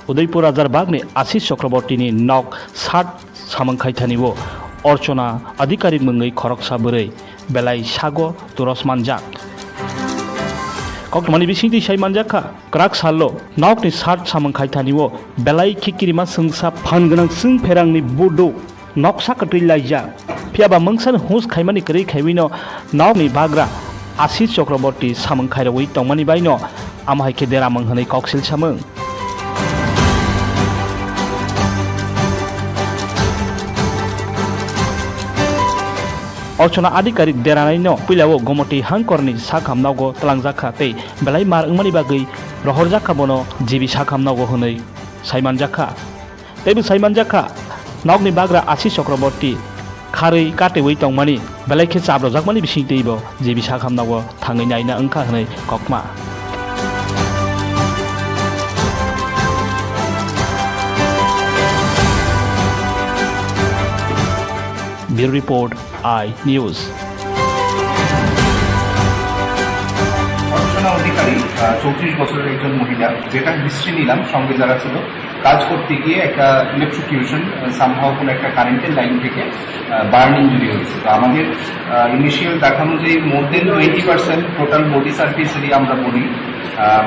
Udaipur Rajarbag ni Asis Chakraborty ni nok sat samangkhaithanibo Orchona adhikarik mungoi khorok saborei belai sago turosmanjak Kokmani bisingti saimanjakha krak sallo nok ni sat samangkhaithanibo belai khikirima sungsa phangonang Chwngferang ni bodo nok sakatrilajak phiaba mungsan hus khaimani kri khaimino nok ni bagra Asis Chakraborty samangkhairoi tongmani baino amhaike dera manghanai koksil samung Orchona adhikarik deranaino pilao gomoti hangkorni sakhamnago talangjakha tei belai mar wngmani bagui rohorjakha bono jibi sakhamnago honoi saimanjakha teibo saimanjakha nokni bagra Asis Chakraborty kharui kateui tongmani belai khe chabrokjakmani bisingteibo jibi sakhamnago thangui naina wngkha honoi kokma Bureau Report iNews. অর্চনা অধিকারী 34 বছরের একজন মহিলা যেটা history নিলাম সঙ্গে যারা ছিল কাজ করতে গিয়ে একটা ইলেকট্রিকিউশন সামহাও কোনো একটা কারেন্টের লাইন থেকে বার্ন ইঞ্জুরি হয়েছে তো আমাদের ইনিশিয়াল দেখানো যে মোর দেন 20% টোটাল বডি সার্ফেস এরিয়া আমরা বলি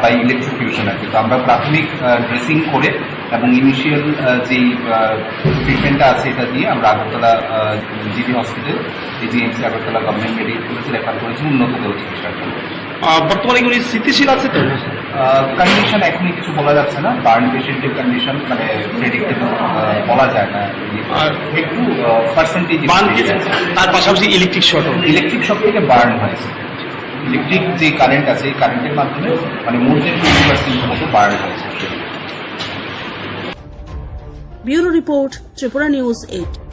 বাই ইলেকট্রিকিউশন আর কি তো আমরা প্রাথমিক ড্রেসিং করে এবং ইনিশিয়াল যেই ট্রিটমেন্টটা আছে এটা দিয়ে আমরা Agartala GB hospital GMC Agartala government medical কলেজে রেফার করেছি উন্নত চিকিৎসার জন্য বর্তমানে কি স্থিতিশীল আছে তো কন্ডিশন এখনই কিছু বলা যাচ্ছে না বার্ন পেশেন্টের কন্ডিশন মানে প্রেডিক্টেবল বলা যায় না আর একটু পার্সেন্টেজ তার পাশাপাশি ইলেকট্রিক শক থেকে বার্ন হয়েছে ইলেকট্রিক যে কারেন্ট আছে এই কারেন্টের মাধ্যমে মানে মোর দেন 20% মতো বার্ন হয়েছে Bureau Report, Tripura News 8.